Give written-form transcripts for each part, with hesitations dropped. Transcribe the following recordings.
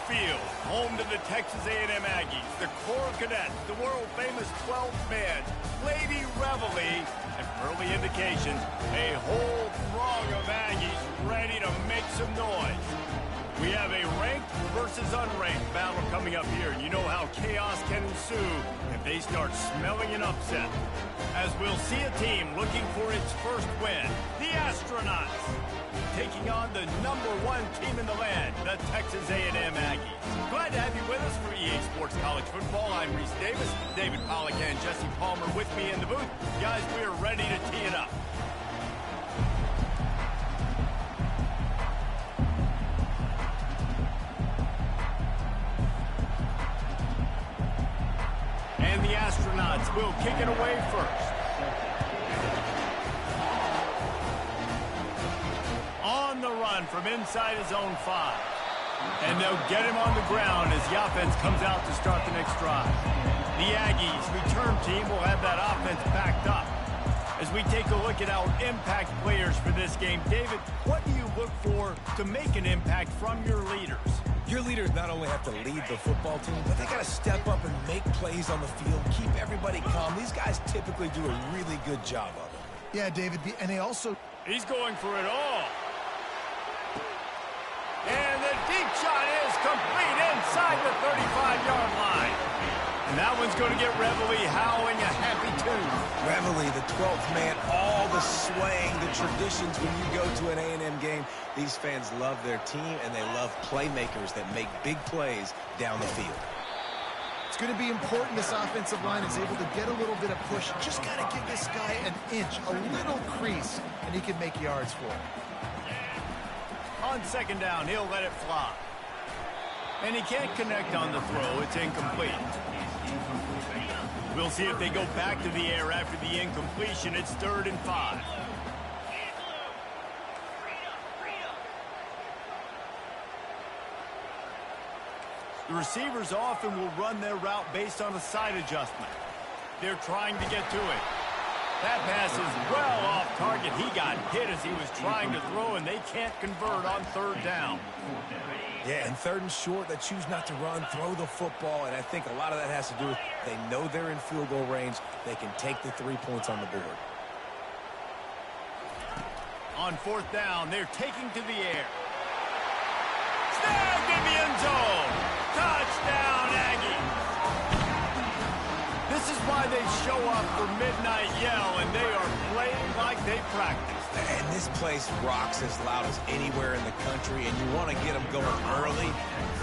Field, home to the Texas A&M Aggies, the Coral Cadets, the world-famous 12th man, Lady Reveille, and early indications, a whole throng of Aggies ready to make some noise. We have a ranked versus unranked battle coming up here, and you know how chaos can ensue if they start smelling an upset. As we'll see a team looking for its first win, the Astronauts, taking on the #1 team in the land, the Texas A&M Aggies. Glad to have you with us for EA Sports College Football. I'm Reese Davis, David Pollack and Jesse Palmer with me in the booth. Guys, we are ready to tee it up. And the Astronauts will kick it away first. On the run from inside his own 5. And they'll get him on the ground as the offense comes out to start the next drive. The Aggies return team will have that offense backed up. As we take a look at our impact players for this game, David, what do you look for to make an impact from your leaders? Your leaders not only have to lead the football team, but they got to step up and make plays on the field, keep everybody calm. These guys typically do a really good job of it. Yeah, David, and they also... He's going for it all. And the deep shot is complete inside the 35-yard line. And that one's going to get Reveille howling a happy tune. Reveille, the 12th man, all the swaying, the traditions when you go to an A&M game. These fans love their team, and they love playmakers that make big plays down the field. It's going to be important this offensive line is able to get a little bit of push. Just got to give this guy an inch, a little crease, and he can make yards for it. On second down, he'll let it fly. And he can't connect on the throw. It's incomplete. We'll see if they go back to the air after the incompletion. It's 3rd and 5. The receivers often will run their route based on a side adjustment. They're trying to get to it. That pass is well off target. He got hit as he was trying to throw, and they can't convert on 3rd down. Yeah, and 3rd and short, they choose not to run, throw the football, and I think a lot of that has to do with they know they're in field goal range. They can take the 3 points on the board. On 4th down, they're taking to the air. Snagged in the end zone. Touchdown, Aggies. This is why they show up for Midnight Yell, and they are playing like they practice. And this place rocks as loud as anywhere in the country, and you want to get them going early.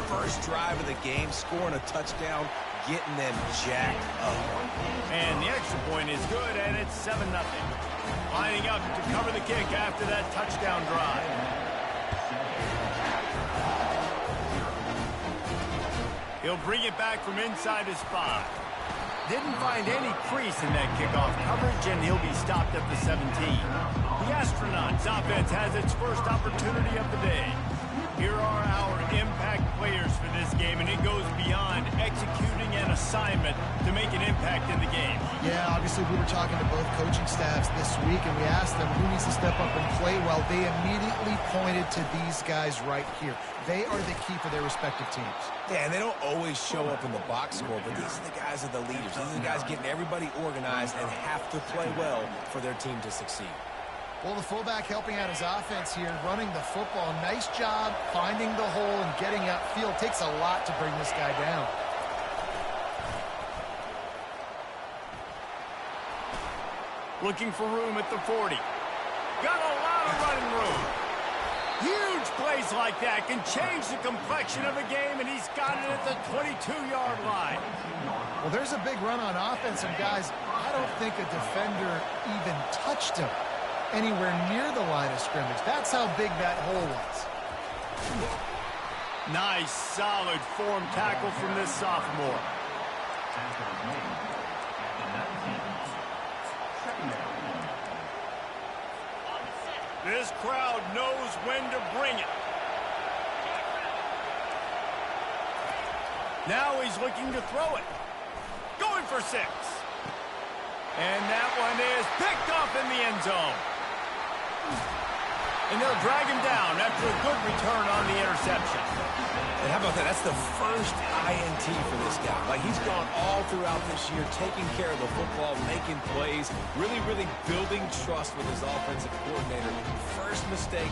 First drive of the game, scoring a touchdown, getting them jacked up. And the extra point is good, and it's 7-0. Lining up to cover the kick after that touchdown drive. He'll bring it back from inside his 5. Didn't find any crease in that kickoff coverage, and he'll be stopped at the 17. The Astronauts offense has its first opportunity of the day. Here are our impact players for this game, and it goes beyond executing an assignment to make an impact in the game. Yeah, obviously we were talking to both coaching staffs this week, and we asked them who needs to step up and play well. They immediately pointed to these guys right here. They are the key for their respective teams. Yeah, and they don't always show up in the box score, but these are the guys that are the leaders. These are the guys getting everybody organized and have to play well for their team to succeed. Well, the fullback helping out his offense here, running the football. Nice job finding the hole and getting upfield. Takes a lot to bring this guy down. Looking for room at the 40. Got a lot of running room. Huge plays like that can change the complexion of a game, and he's got it at the 22-yard line. Well, there's a big run on offense, and guys, I don't think a defender even touched him anywhere near the line of scrimmage. That's how big that hole was. Nice, solid form tackle from this sophomore. This crowd knows when to bring it. Now he's looking to throw it. Going for 6. And that one is picked up in the end zone. And they'll drag him down after a good return on the interception. And how about that? That's the first INT for this guy. Like, he's gone all throughout this year, taking care of the football, making plays, really, really building trust with his offensive coordinator. First mistake.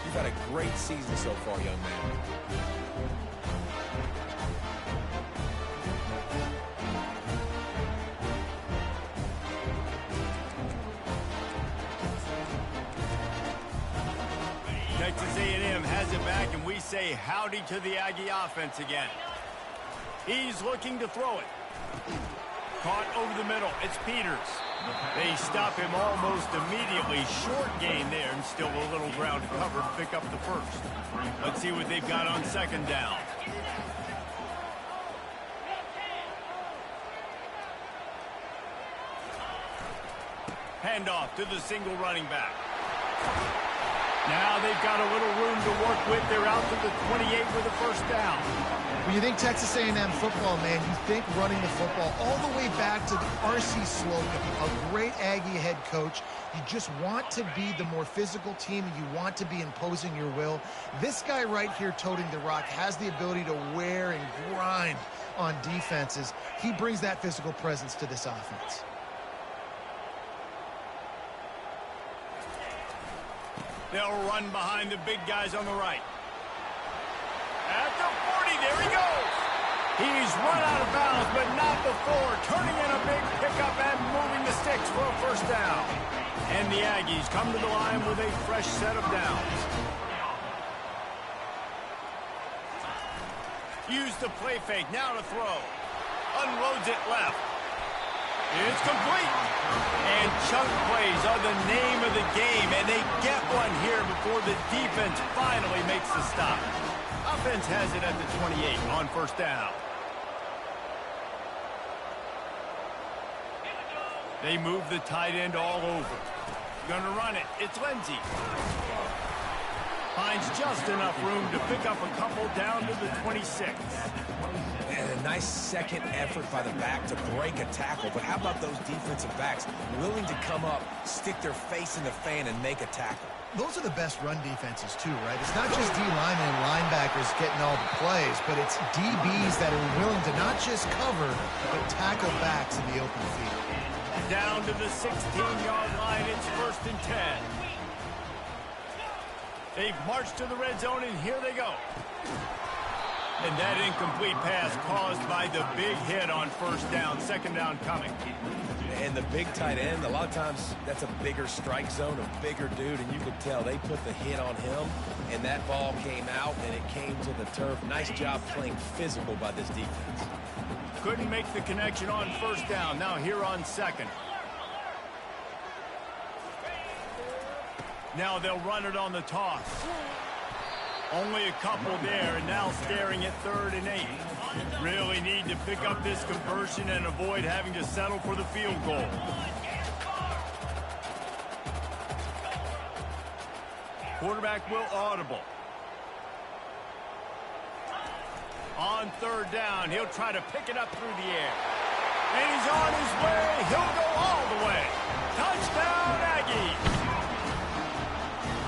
You've had a great season so far, young man. Texas A&M has it back, and we say howdy to the Aggie offense again. He's looking to throw it. Caught over the middle. It's Peters. They stop him almost immediately. Short gain there, and still a little ground to cover to pick up the first. Let's see what they've got on second down. Handoff to the single running back. Now they've got a little room to work with. They're out to the 28 with a first down. When you think Texas A&M football, man, you think running the football all the way back to R.C. Slocum, a great Aggie head coach. You just want to be the more physical team, and you want to be imposing your will. This guy right here toting the rock has the ability to wear and grind on defenses. He brings that physical presence to this offense. They'll run behind the big guys on the right. At the 40, there he goes. He's run out of bounds, but not before turning in a big pickup and moving the sticks for a first down. And the Aggies come to the line with a fresh set of downs. Use the play fake, now to throw. Unloads it left. It's complete. And chunk plays are the name of the game, and they get one here before the defense finally makes the stop. Offense has it at the 28 on first down. They move the tight end all over. Gonna run it. It's Lindsey. Finds just enough room to pick up a couple down to the 26. And a nice second effort by the back to break a tackle. But how about those defensive backs willing to come up, stick their face in the fan, and make a tackle? Those are the best run defenses, too, right? It's not just D-linemen and linebackers getting all the plays, but it's DBs that are willing to not just cover, but tackle backs in the open field. Down to the 16-yard line, it's 1st and 10. They've marched to the red zone, and here they go. And that incomplete pass caused by the big hit on first down. Second down coming. And the big tight end, a lot of times that's a bigger strike zone, a bigger dude, and you could tell they put the hit on him, and that ball came out, and it came to the turf. Nice job playing physical by this defense. Couldn't make the connection on first down. Now here on second. Now they'll run it on the toss. Only a couple there, and now staring at 3rd and 8. Really need to pick up this conversion and avoid having to settle for the field goal. Quarterback will audible. On 3rd down, he'll try to pick it up through the air. And he's on his way. He'll go all the way. Touchdown, Aggies.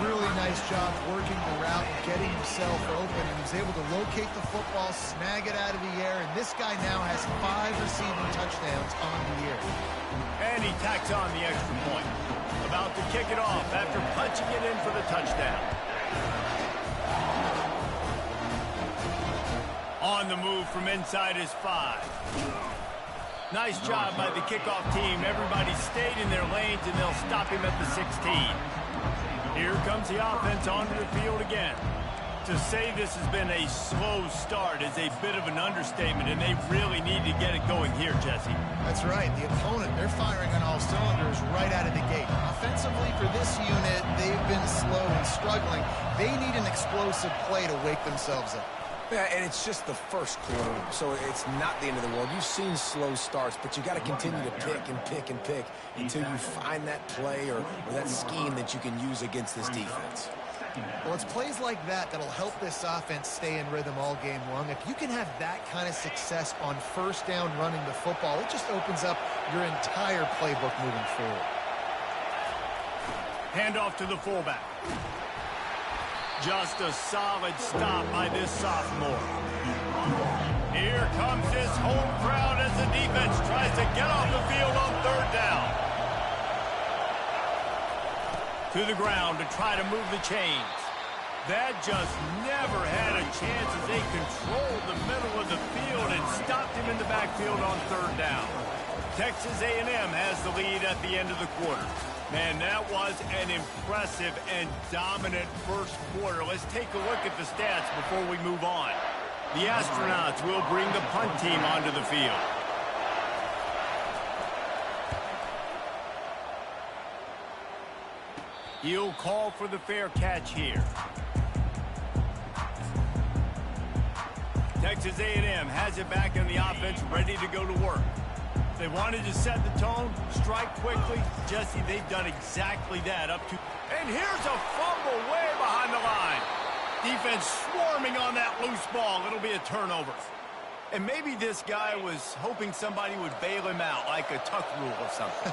really nice job working the route and getting himself open. And he was able to locate the football, snag it out of the air, and this guy now has 5 receiving touchdowns on the year. And he tacks on the extra point. About to kick it off after punching it in for the touchdown. On the move from inside his 5. Nice job by the kickoff team. Everybody stayed in their lanes, and they'll stop him at the 16. Here comes the offense onto the field again. To say this has been a slow start is a bit of an understatement, and they really need to get it going here, Jesse. That's right. The opponent, they're firing on all cylinders right out of the gate. Offensively, for this unit, they've been slow and struggling. They need an explosive play to wake themselves up. Yeah, and it's just the first quarter, so it's not the end of the world. You've seen slow starts, but you got to continue to pick and pick and pick until you find that play or that scheme that you can use against this defense. Well, it's plays like that that'll help this offense stay in rhythm all game long. If you can have that kind of success on first down running the football, it just opens up your entire playbook moving forward. Handoff to the fullback. Just a solid stop by this sophomore. Here comes this home crowd as the defense tries to get off the field on 3rd down. To the ground to try to move the chains. That just never had a chance as they controlled the middle of the field and stopped him in the backfield on 3rd down. Texas A&M has the lead at the end of the quarter. Man, that was an impressive and dominant first quarter. Let's take a look at the stats before we move on. The Astronauts will bring the punt team onto the field. He'll call for the fair catch here. Texas A&M has it back in the offense, ready to go to work. They wanted to set the tone, strike quickly. Jesse, they've done exactly that up to... And here's a fumble way behind the line. Defense swarming on that loose ball. It'll be a turnover. And maybe this guy was hoping somebody would bail him out, like a tuck rule or something.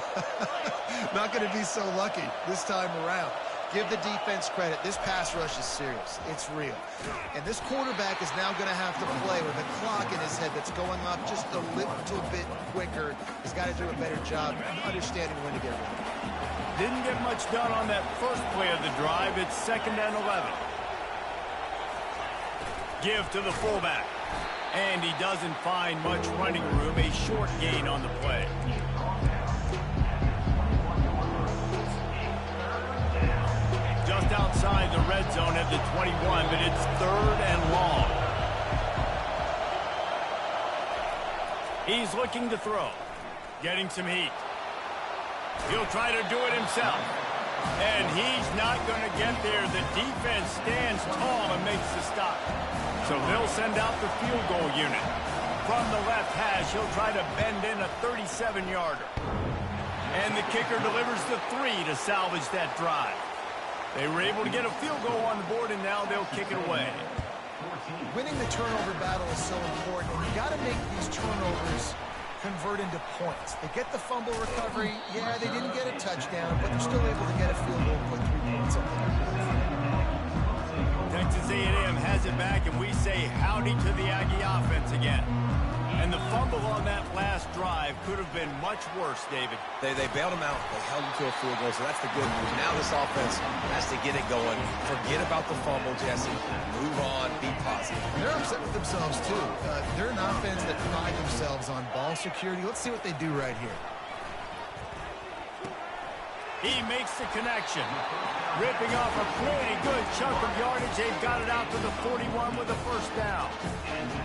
Not going to be so lucky this time around. Give the defense credit. This pass rush is serious. It's real. And this quarterback is now going to have to play with a clock in his head that's going off just a little bit quicker. He's got to do a better job understanding when to get ready. Didn't get much done on that first play of the drive. It's 2nd and 11. Give to the fullback. And he doesn't find much running room. A short gain on the play. Just outside the red zone at the 21, but it's 3rd and long. He's looking to throw. Getting some heat. He'll try to do it himself. And he's not going to get there. The defense stands tall and makes the stop. So they'll send out the field goal unit. From the left hash, he'll try to bend in a 37-yarder. And the kicker delivers the 3 to salvage that drive. They were able to get a field goal on the board, and now they'll kick it away. Winning the turnover battle is so important, and you got to make these turnovers convert into points. They get the fumble recovery. Yeah, they didn't get a touchdown, but they're still able to get a field goal and put 3 points on the board. Texas A&M has it back, and we say howdy to the Aggie offense again. And the fumble on that last drive could have been much worse, David. They bailed him out. They held him to a field goal, so that's the good news. Now this offense has to get it going. Forget about the fumble, Jesse. Move on. Be positive. They're upset with themselves, too. They're an offense that pride themselves on ball security. Let's see what they do right here. He makes the connection. Ripping off a pretty good chunk of yardage. They've got it out to the 41 with a 1st down.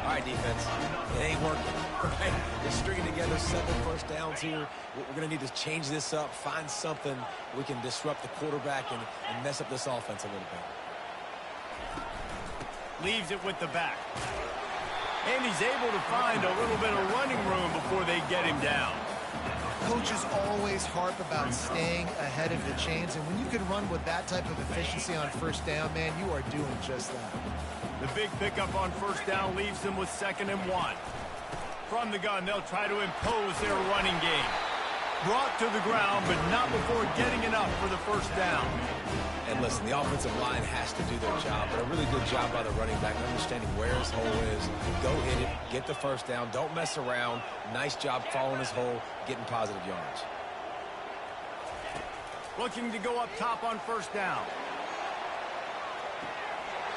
All right, defense. It ain't working. Right? They're stringing together 7 first downs here. We're going to need to change this up, find something we can disrupt the quarterback and mess up this offense a little bit. Leaves it with the back. And he's able to find a little bit of running room before they get him down. Coaches always harp about staying ahead of the chains, and when you can run with that type of efficiency on 1st down, man, you are doing just that. The big pickup on 1st down leaves them with 2nd and 1. From the gun, they'll try to impose their running game. Brought to the ground, but not before getting enough for the first down. And listen, the offensive line has to do their job, but a really good job by the running back, understanding where his hole is. Go hit it, get the first down, don't mess around. Nice job following his hole, getting positive yards. Looking to go up top on first down.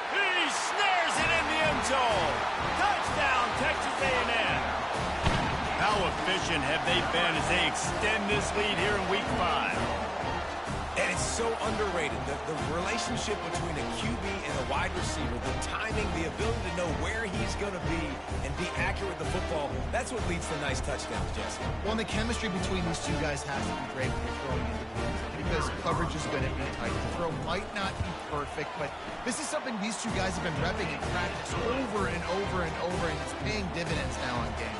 He snares it in the end zone. Touchdown, Texas A&M. How efficient have they been as they extend this lead here in Week 5? And it's so underrated. The relationship between a QB and a wide receiver, the timing, the ability to know where he's going to be and be accurate with the football, that's what leads to nice touchdowns, Jesse. Well, and the chemistry between these two guys has to be great when you're throwing into the end, because coverage is going to be tight. The throw might not be perfect, but this is something these two guys have been repping in practice over and over and over, and it's paying dividends now on game.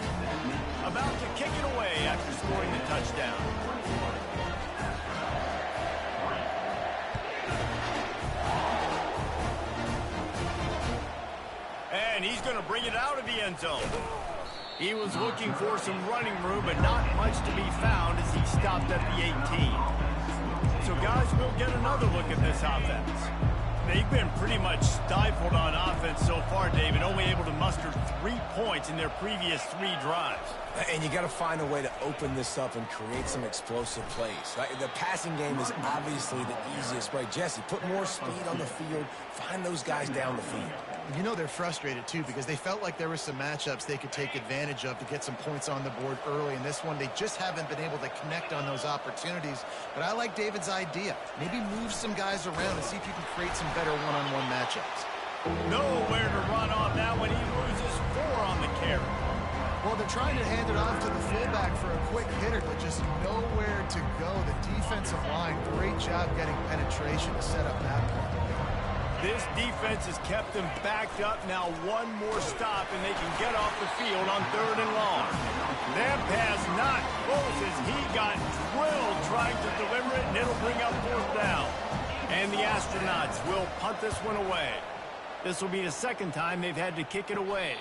About to kick it away after scoring the touchdown. And he's going to bring it out of the end zone. He was looking for some running room, but not much to be found as he stopped at the 18. So, guys, we'll get another look at this offense. They've been pretty much stifled on offense so far, David, only able to muster 3 points in their previous 3 drives. And you got to find a way to open this up and create some explosive plays. Right? The passing game is obviously the easiest way. Jesse, put more speed on the field. Find those guys down the field. You know they're frustrated, too, because they felt like there were some matchups they could take advantage of to get some points on the board early. In this one, they just haven't been able to connect on those opportunities. But I like David's idea. Maybe move some guys around and see if you can create some better one-on-one matchups. Nowhere to run on that when he loses 4 on the carry. Well, they're trying to hand it off to the fullback for a quick hitter, but just nowhere to go. The defensive line, great job getting penetration to set up that play. This defense has kept them backed up. Now one more stop, and they can get off the field on 3rd and long. That pass not close as he got drilled trying to deliver it, and it'll bring up 4th down. And the Astronauts will punt this one away. This will be the 2nd time they've had to kick it away.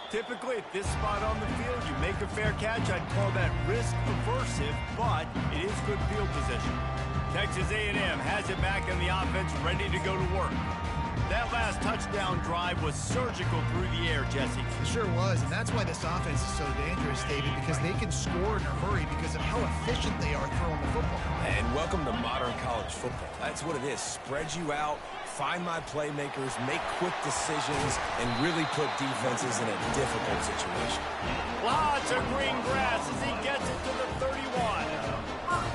Typically, at this spot on the field, you make a fair catch. I'd call that risk aversive, but it is good field position. Texas A&M has it back in the offense, ready to go to work. That last touchdown drive was surgical through the air, Jesse. It sure was, and that's why this offense is so dangerous, David, because they can score in a hurry because of how efficient they are throwing the football. And welcome to modern college football. That's what it is. Spread you out, find my playmakers, make quick decisions, and really put defenses in a difficult situation. Lots of green grass as he gets it to the 31.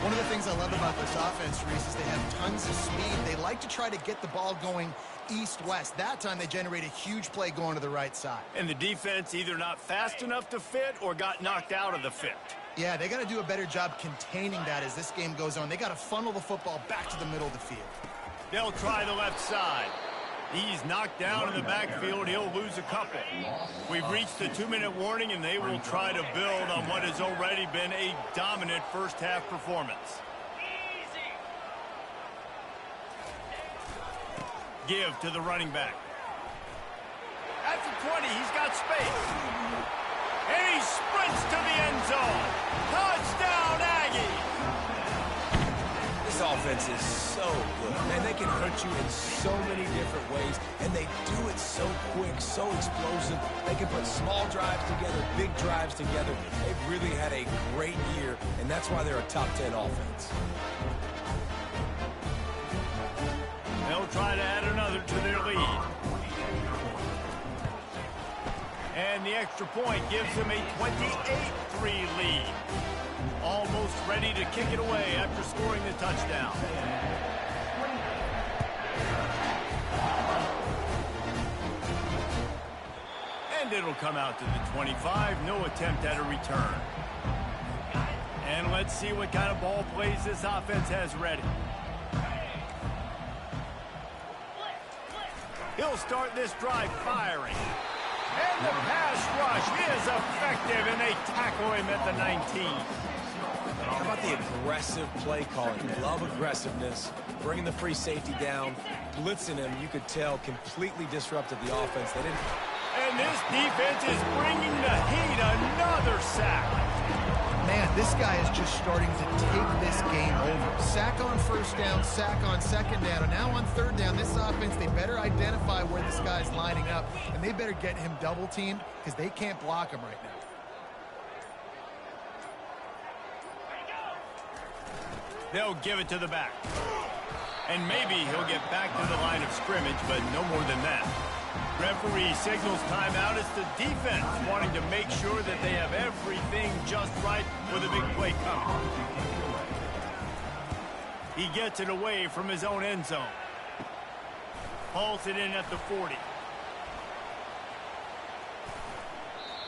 One of the things I love about this offense, Reese, is they have tons of speed. They like to try to get the ball going east-west. That time they generate a huge play going to the right side. And the defense either not fast enough to fit or got knocked out of the fit. Yeah, they got to do a better job containing that as this game goes on. They got to funnel the football back to the middle of the field. They'll try the left side. He's knocked down in the backfield. He'll lose a couple. We've reached the 2-minute warning, and they will try to build on what has already been a dominant first-half performance. Give to the running back. At the 20, he's got space. And he sprints to the end zone. Touchdown, Aggie! This offense is so good. Man, they can hurt you in so many different ways, and they do it so quick, so explosive. They can put small drives together, big drives together. They've really had a great year, and that's why they're a top 10 offense. They'll try to add another to their lead. And the extra point gives them a 28-3 lead. Almost ready to kick it away after scoring the touchdown. And it'll come out to the 25. No attempt at a return. And let's see what kind of ball plays this offense has ready. He'll start this drive firing. And the pass rush is effective, and they tackle him at the 19. How about the aggressive play calling? Love aggressiveness, bringing the free safety down, blitzing him. You could tell completely disrupted the offense. They didn't. And this defense is bringing the heat. Another sack. Man, This guy is just starting to take this game over. Sack on first down, sack on second down, and now on third down, this offense, they better identify where this guy's lining up, and they better get him double-teamed because they can't block him right now. They'll give it to the back. And maybe he'll get back to the line of scrimmage, but no more than that. Referee signals timeout. It's the defense wanting to make sure that they have everything just right with a big play coming. He gets it away from his own end zone. Hauls it in at the 40.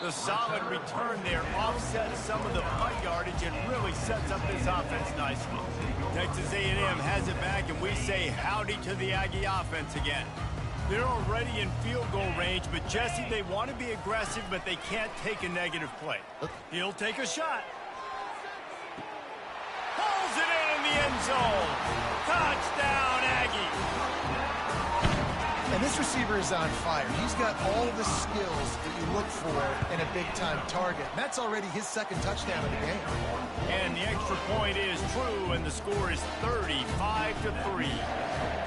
The solid return there offsets some of the punt yardage and really sets up this offense nicely. Texas A&M has it back, and we say howdy to the Aggie offense again. They're already in field goal range, but Jesse, they want to be aggressive, but they can't take a negative play. He'll take a shot. Pulls it in the end zone. Touchdown, Aggie. And this receiver is on fire. He's got all the skills that you look for in a big-time target. That's already his second touchdown of the game. And the extra point is true, and the score is 35-3.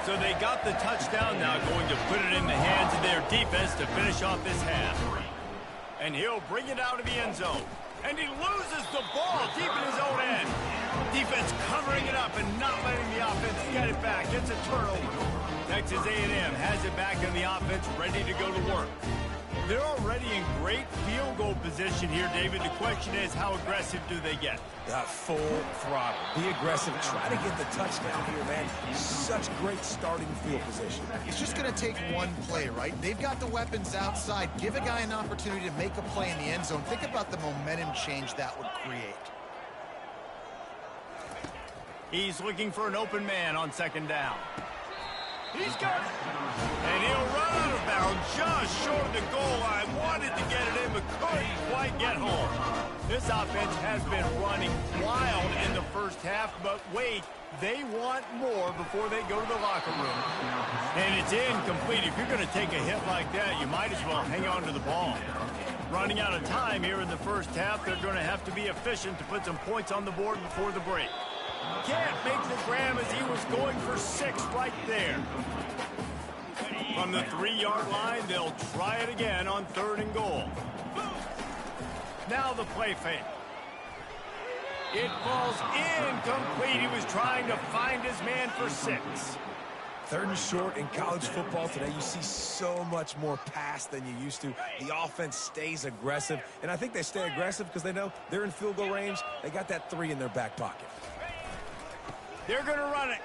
So they got the touchdown, now going to put it in the hands of their defense to finish off this half. And he'll bring it out of the end zone. And he loses the ball deep in his own end. Defense covering it up and not letting the offense get it back. It's a turnover. Texas A&M has it back in the offense, ready to go to work. They're already in great field goal position here, David. The question is, how aggressive do they get? Full throttle. Be aggressive. Try to get the touchdown here, man. Such great starting field position. It's just going to take one play, right? They've got the weapons outside. Give a guy an opportunity to make a play in the end zone. Think about the momentum change that would create. He's looking for an open man on second down. He's got it. And he'll run out of bounds just short of the goal line. Wanted to get it in, but couldn't quite get home. This offense has been running wild in the first half, but wait, they want more before they go to the locker room. And it's incomplete. If you're going to take a hit like that, you might as well hang on to the ball. Running out of time here in the first half, they're going to have to be efficient to put some points on the board before the break. Can't make the grab as he was going for 6 right there. From the 3-yard line, they'll try it again on 3rd and goal. Now the play fake. It falls incomplete. He was trying to find his man for 6. 3rd and short in college football today. You see so much more pass than you used to. The offense stays aggressive, and I think they stay aggressive because they know they're in field goal range. They got that 3 in their back pocket. They're going to run it.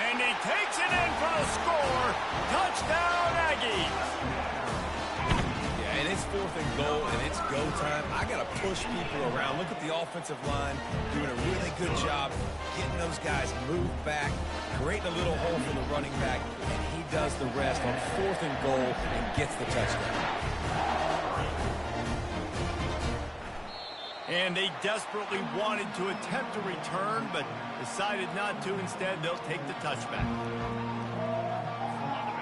And he takes it in for the score. Touchdown, Aggies. Yeah, and it's 4th and goal, and it's go time. I got to push people around. Look at the offensive line doing a really good job getting those guys moved back, creating a little hole for the running back, and he does the rest on 4th and goal and gets the touchdown. And they desperately wanted to attempt a return, but decided not to. Instead, they'll take the touchback.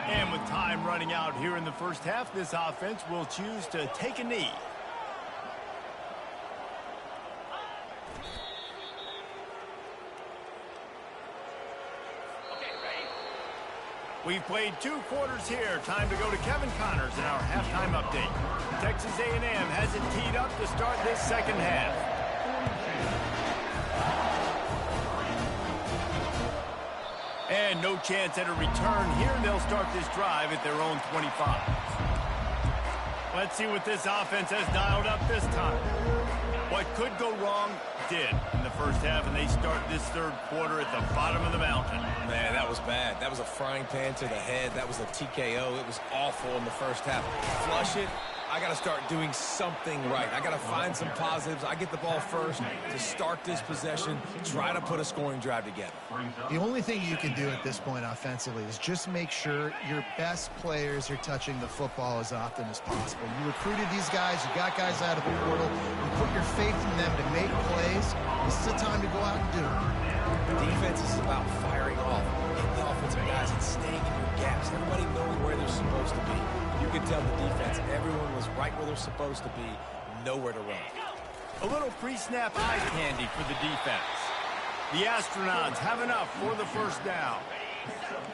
And with time running out here in the first half, this offense will choose to take a knee. We've played 2 quarters here. Time to go to Kevin Connors in our halftime update. Texas A&M has it teed up to start this second half. And no chance at a return here. They'll start this drive at their own 25. Let's see what this offense has dialed up this time. What could go wrong did in the first half, and they start this 3rd quarter at the bottom of the mountain. Man, that was bad. That was a frying pan to the head. That was a TKO. It was awful in the first half. Flush it. I got to start doing something right. I got to find some positives. I get the ball first to start this possession, try to put a scoring drive together. The only thing you can do at this point offensively is just make sure your best players are touching the football as often as possible. You recruited these guys. You got guys out of the portal. You put your faith in them to make plays. This is the time to go out and do it. Defense is about firing off, hitting the offensive guys and staying in your gaps. Everybody knowing where they're supposed to be. You could tell the defense, everyone was right where they're supposed to be, nowhere to run. A little pre-snap eye candy for the defense. The Astronauts have enough for the first down.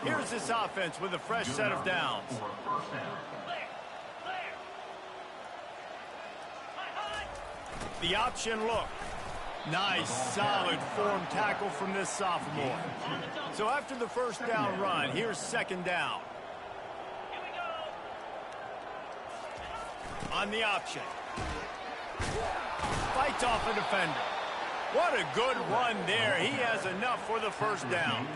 Here's this offense with a fresh set of downs. The option look. Nice, solid form tackle from this sophomore. So after the first down run, here's second down. On the option. Fights off a defender. What a good run there. He has enough for the first down.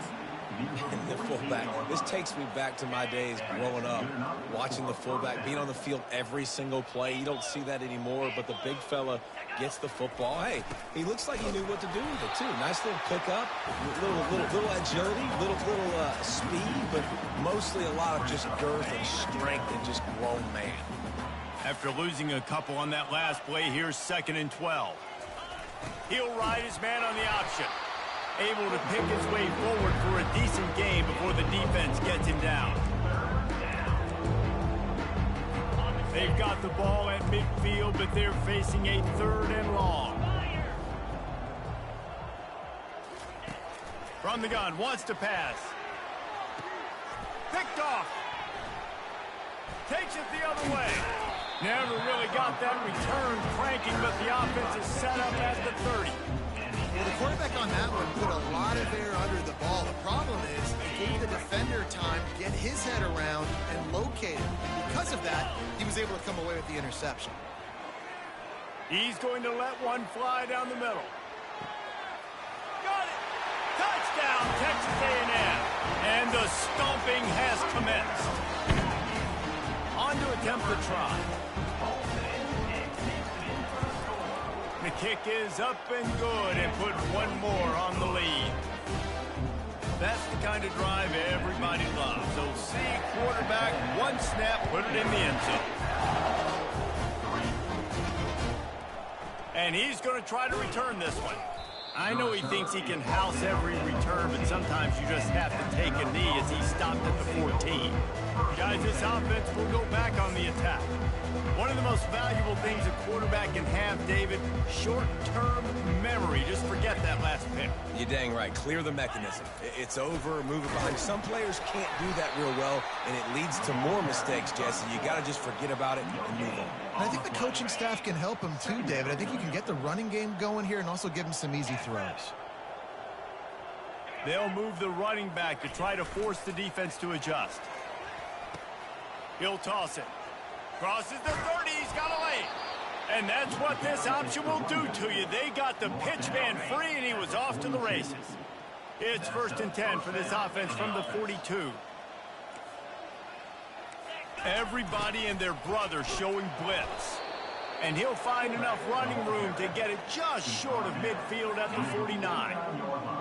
The fullback. This takes me back to my days growing up, watching the fullback being on the field every single play. You don't see that anymore, but the big fella gets the football. Hey, he looks like he knew what to do with it, too. Nice little pickup, little agility, little speed, but mostly a lot of just girth and strength and just grown man. After losing a couple on that last play, here's 2nd and 12. He'll ride his man on the option. Able to pick his way forward for a decent game before the defense gets him down. They've got the ball at midfield, but they're facing a 3rd and long. From the gun, wants to pass. Picked off. Takes it the other way. Never really got that return cranking, but the offense is set up at the 30. Well, the quarterback on that one put a lot of air under the ball. The problem is it gave the defender time to get his head around and locate it. Because of that, he was able to come away with the interception. He's going to let one fly down the middle. Got it! Touchdown, Texas A&M! And the stomping has commenced. On to attempt the try. The kick is up and good and put one more on the lead. That's the kind of drive everybody loves. So see quarterback, one snap, put it in the end zone. And he's going to try to return this one. I know he thinks he can house every return, but sometimes you just have to take a knee as he stopped at the 14. Guys, this offense will go back on the attack. One of the most valuable things a quarterback can have, David, short-term memory. Just forget that last pick. You're dang right. Clear the mechanism. It's over, move it behind. Some players can't do that real well, and it leads to more mistakes, Jesse. You got to just forget about it and move on. And I think the coaching staff can help him too, David. I think you can get the running game going here and also give him some easy throws. They'll move the running back to try to force the defense to adjust. He'll toss it. Crosses the 30, he's got a lane. And that's what this option will do to you. They got the pitch man free, and he was off to the races. It's 1st and 10 for this offense from the 42. Everybody and their brother showing blitz. And he'll find enough running room to get it just short of midfield at the 49.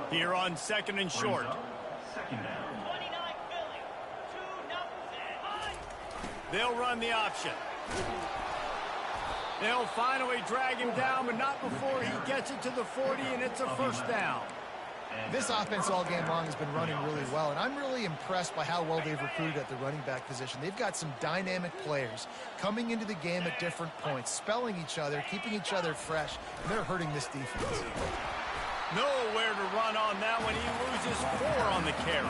Here on 2nd and short. They'll run the option. They'll finally drag him down, but not before he gets it to the 40, and it's a 1st down. This offense all game long has been running really well, and I'm really impressed by how well they've recruited at the running back position. They've got some dynamic players coming into the game at different points, spelling each other, keeping each other fresh, and they're hurting this defense. Nowhere to run on that when he loses 4 on the carry.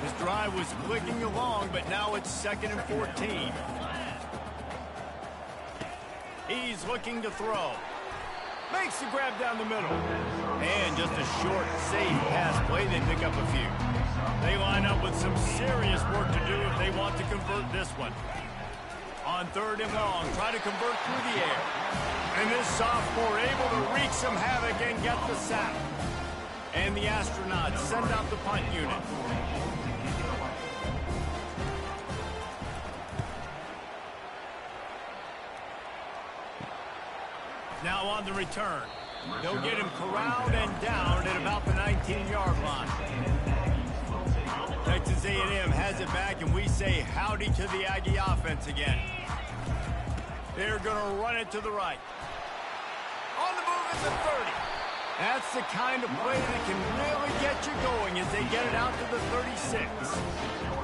His drive was clicking along, but now it's 2nd and 14. He's looking to throw. Makes the grab down the middle. And just a short, safe pass play. They pick up a few. They line up with some serious work to do if they want to convert this one. On 3rd and long, try to convert through the air. And this sophomore able to wreak some havoc and get the sack. And the Astronauts send out the punt unit. Now on the return. They'll get him corralled and down at about the 19-yard line. Texas A&M has it back, and we say howdy to the Aggie offense again. They're going to run it to the right. On the move is the 30. That's the kind of play that can really get you going as they get it out to the 36.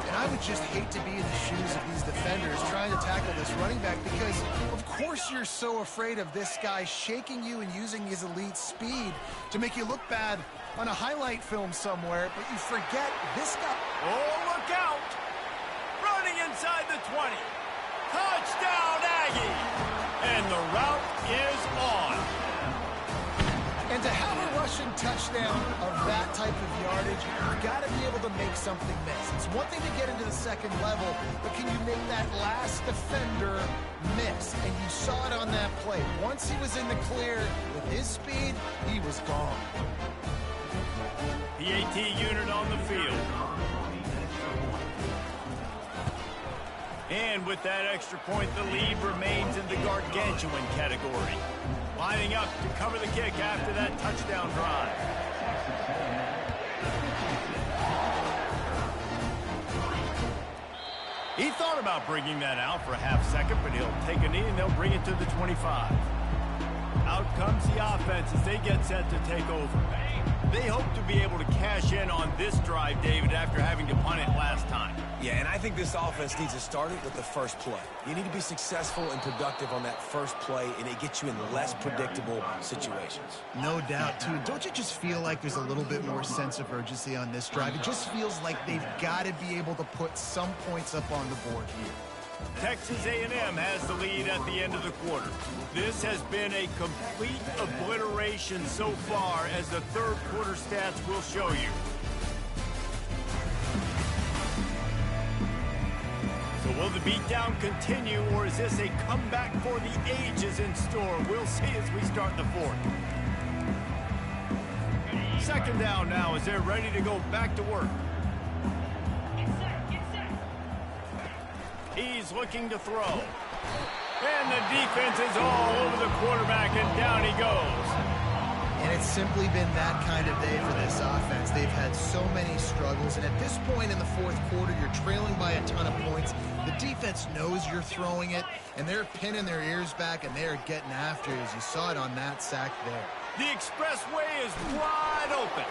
And I would just hate to be in the shoes of these defenders trying to tackle this running back because, of course, you're so afraid of this guy shaking you and using his elite speed to make you look bad on a highlight film somewhere, but you forget this guy. Oh, look out! Running inside the 20. Touchdown, Aggie! And the route is on. And to have a rushing touchdown of that type of yardage, you've got to be able to make something miss. It's one thing to get into the second level, but can you make that last defender miss? And you saw it on that play. Once he was in the clear with his speed, he was gone. PAT unit on the field. And with that extra point, the lead remains in the gargantuan category. Lining up to cover the kick after that touchdown drive. He thought about bringing that out for a half second, but he'll take a knee and they'll bring it to the 25. Out comes the offense as they get set to take over. They hope to be able to cash in on this drive, David, after having to punt it last time. Yeah, and I think this offense needs to start it with the first play. You need to be successful and productive on that first play, and it gets you in less predictable situations. No doubt, too. Don't you just feel like there's a little bit more sense of urgency on this drive? It just feels like they've got to be able to put some points up on the board here. Texas A&M has the lead at the end of the quarter. This has been a complete obliteration so far, as the third quarter stats will show you. So will the beatdown continue, or is this a comeback for the ages in store? We'll see as we start the fourth. Second down now as they're ready to go back to work. He's looking to throw. And the defense is all over the quarterback, and down he goes. And it's simply been that kind of day for this offense. They've had so many struggles, and at this point in the fourth quarter, you're trailing by a ton of points. The defense knows you're throwing it, and they're pinning their ears back, and they're getting after it, as you saw it on that sack there. The expressway is wide open.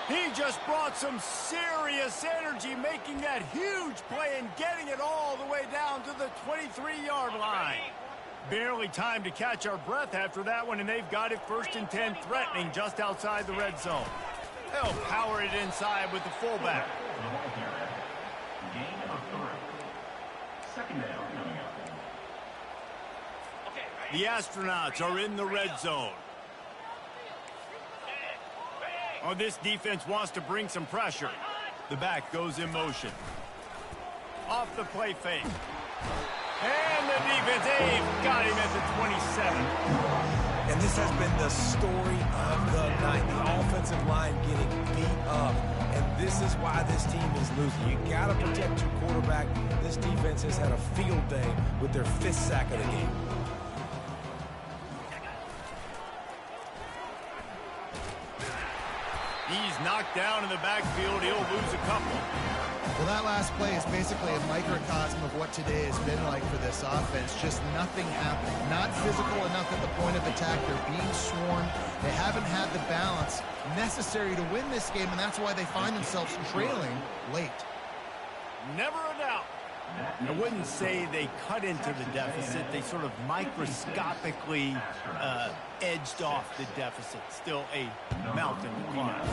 He just brought some serious energy, making that huge play and getting it all the way down to the 23-yard line. Barely time to catch our breath after that one, and they've got it first and 10, threatening just outside the red zone. They'll power it inside with the fullback. The Astronauts are in the red zone. Oh, this defense wants to bring some pressure. The back goes in motion. Off the play fake. And the defense, they've got him at the 27. And this has been the story of the night. The offensive line getting beat up. And this is why this team is losing. You got to protect your quarterback. This defense has had a field day with their 5th sack of the game. He's knocked down in the backfield. He'll lose a couple. Well, that last play is basically a microcosm of what today has been like for this offense. Just nothing happened. Not physical enough at the point of attack. They're being swarmed. They haven't had the balance necessary to win this game, and that's why they find themselves trailing late. Never a doubt. I wouldn't say they cut into the deficit. They sort of microscopically edged off the deficit. Still a mountain to climb.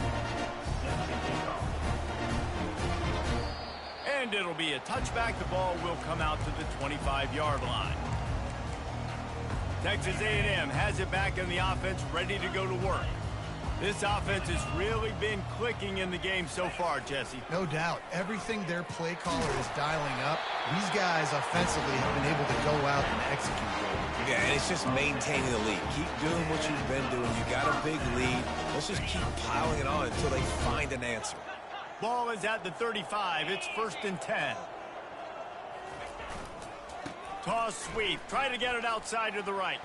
And it'll be a touchback. The ball will come out to the 25-yard line. Texas A&M has it back in the offense, ready to go to work. This offense has really been clicking in the game so far, Jesse. No doubt. Everything their play caller is dialing up, these guys offensively have been able to go out and execute. Yeah, and it's just maintaining the lead. Keep doing what you've been doing. You got a big lead. Let's just keep piling it on until they find an answer. Ball is at the 35. It's first and 10. Toss sweep. Try to get it outside to the right.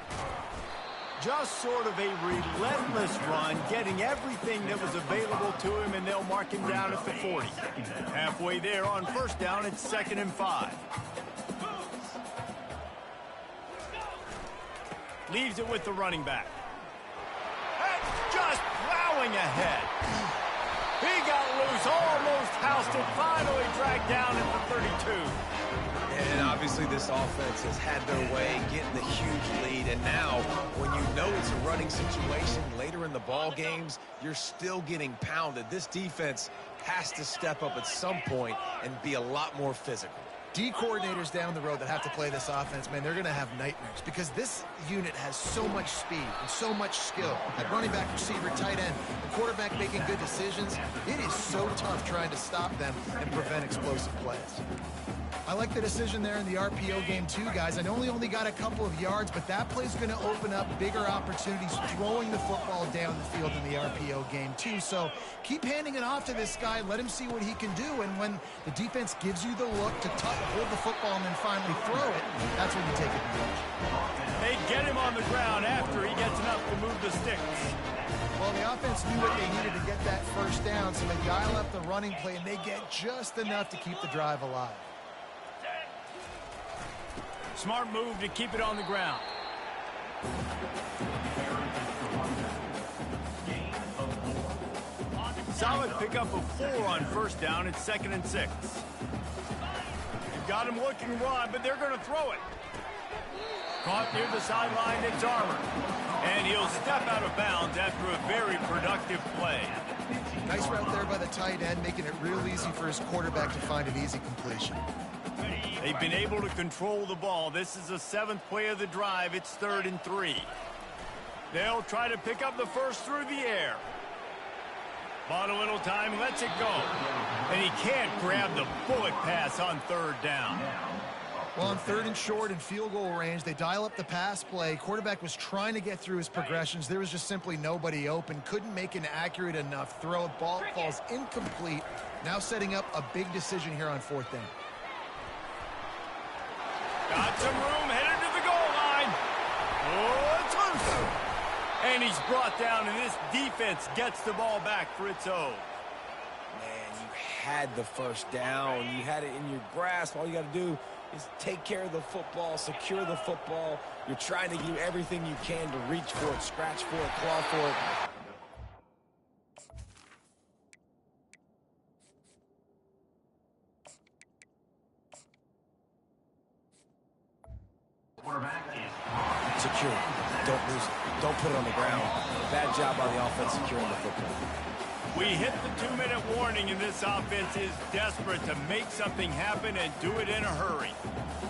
Just sort of a relentless run, getting everything that was available to him, and they'll mark him down at the 40. Halfway there on first down, it's 2nd and 5. Leaves it with the running back. That's just ahead. He got loose, almost housed it, finally dragged down at the 32. And obviously this offense has had their way, getting the huge lead. And now, when you know it's a running situation later in the ball games, you're still getting pounded. This defense has to step up at some point and be a lot more physical. D coordinators down the road that have to play this offense, man, they're going to have nightmares because this unit has so much speed and so much skill. At running back, receiver, tight end, the quarterback making good decisions, it is so tough trying to stop them and prevent explosive plays. I like the decision there in the RPO game too, guys. I know he only got a couple of yards, but that play's going to open up bigger opportunities throwing the football down the field in the RPO game too. So keep handing it off to this guy. Let him see what he can do. And when the defense gives you the look to hold the football and then finally throw it, that's when you take advantage. They get him on the ground after he gets enough to move the sticks. Well, the offense knew what they needed to get that first down, so they dial up the running play, and they get just enough to keep the drive alive. Smart move to keep it on the ground. Solid pickup of 4 on first down. It's 2nd and 6. You've got him looking wide, but they're going to throw it. Caught near the sideline, it's Armour. And he'll step out of bounds after a very productive play. Nice route there by the tight end, making it real easy for his quarterback to find an easy completion. They've been able to control the ball. This is the 7th play of the drive. It's 3rd and 3. They'll try to pick up the first through the air. Bought a little time, lets it go. And he can't grab the bullet pass on 3rd down. Well, on 3rd and short and field goal range, they dial up the pass play. Quarterback was trying to get through his progressions. There was just simply nobody open. Couldn't make an accurate enough throw. Ball falls incomplete. Now setting up a big decision here on 4th down. Got some room, headed to the goal line. Oh, it's loose. And he's brought down, and this defense gets the ball back for its own. Man, you had the first down. You had it in your grasp. All you got to do is take care of the football, secure the football. You're trying to do everything you can to reach for it, scratch for it, claw for it. Secure it. Don't lose it. Don't put it on the ground. Bad job by the offense securing the football. We hit the 2-minute warning, and this offense is desperate to make something happen and do it in a hurry.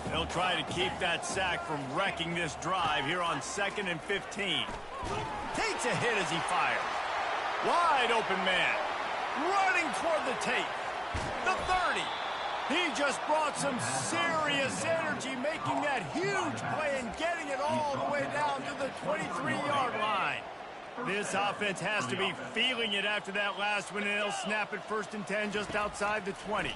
They'll try to keep that sack from wrecking this drive here on 2nd and 15. Takes a hit as he fires. Wide open man. Running toward the tape. The 30. He just brought some serious energy, making that huge play and getting it all the way down to the 23-yard line. This offense has to be feeling it after that last one, and they'll snap it 1st and 10 just outside the 20.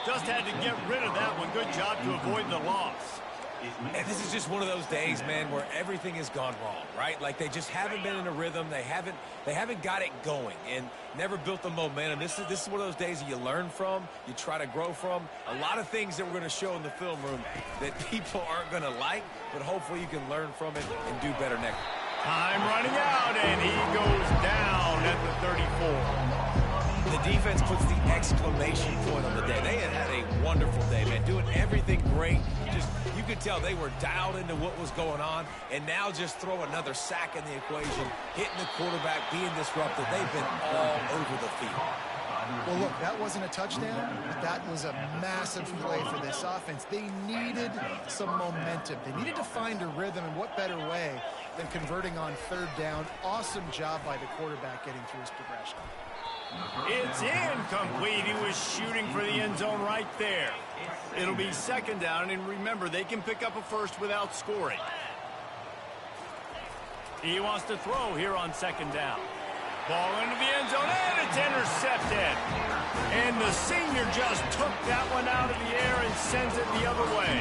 Just had to get rid of that one. Good job to avoid the loss. And this is just one of those days, man, where everything has gone wrong, right? Like they just haven't been in a rhythm. They haven't got it going and never built the momentum. This is one of those days that you learn from, you try to grow from. A lot of things that we're going to show in the film room that people aren't going to like, but hopefully you can learn from it and do better next. Time running out, and he goes down at the 34. The defense puts the exclamation point on the day. They had a wonderful day, man, doing everything great. Just you could tell they were dialed into what was going on, and now just throw another sack in the equation, hitting the quarterback, being disruptive. They've been all over the field. Well, look, that wasn't a touchdown, but that was a massive play for this offense. They needed some momentum. They needed to find a rhythm, and what better way than converting on 3rd down. Awesome job by the quarterback getting through his progression. It's incomplete. He was shooting for the end zone right there. It'll be 2nd down, and remember, they can pick up a first without scoring. He wants to throw here on 2nd down. Ball into the end zone, and it's intercepted. And the senior just took that one out of the air and sends it the other way.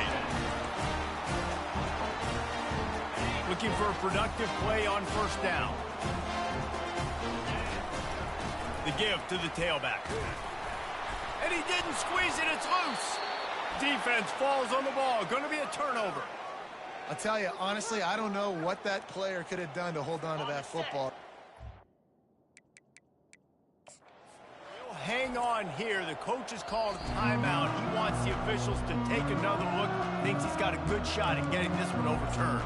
Looking for a productive play on 1st down. The give to the tailback. And he didn't squeeze it, it's loose. Defense falls on the ball. Going to be a turnover. I'll tell you, honestly, I don't know what that player could have done to hold on to that football. Hang on here. The coach has called a timeout. He wants the officials to take another look. Thinks he's got a good shot at getting this one overturned.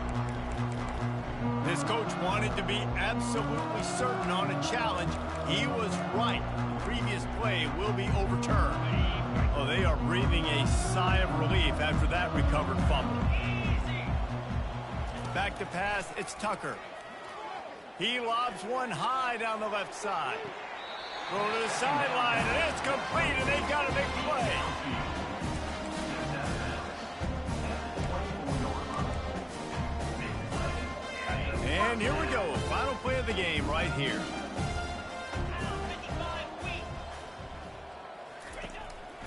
This coach wanted to be absolutely certain on a challenge. He was right. The previous play will be overturned. Oh, they are breathing a sigh of relief after that recovered fumble. Back to pass, it's Tucker. He lobs one high down the left side. Throw to the sideline, and it's complete, and they've got a big play. And here we go, final play of the game right here.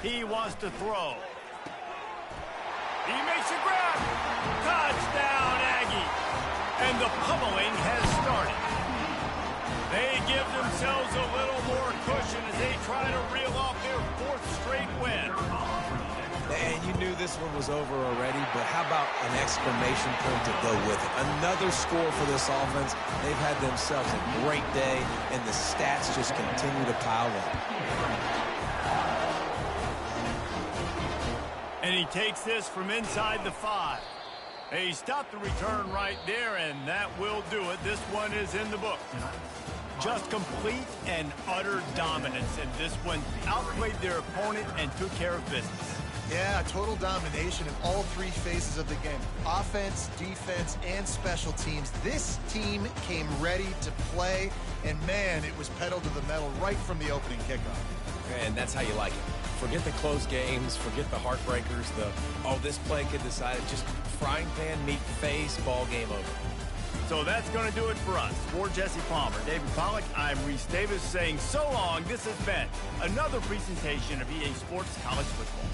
He wants to throw. He makes a grab. Touchdown, Aggie. And the pummeling has started. They give themselves a little more cushion as they try to reel off their 4th straight win. And you knew this one was over already, but how about an exclamation point to go with it? Another score for this offense. They've had themselves a great day, and the stats just continue to pile up. And he takes this from inside the 5. He stopped the return right there, and that will do it. This one is in the book. Just complete and utter dominance, and this one outplayed their opponent and took care of business. Yeah, total domination in all 3 phases of the game. Offense, defense, and special teams. This team came ready to play, and man, it was pedal to the metal right from the opening kickoff. And that's how you like it. Forget the close games, forget the heartbreakers, this play could decide it. Just frying pan, meat face, ball game over. So that's going to do it for us. For Jesse Palmer, David Pollack, I'm Reese Davis saying so long. This has been another presentation of EA Sports College Football.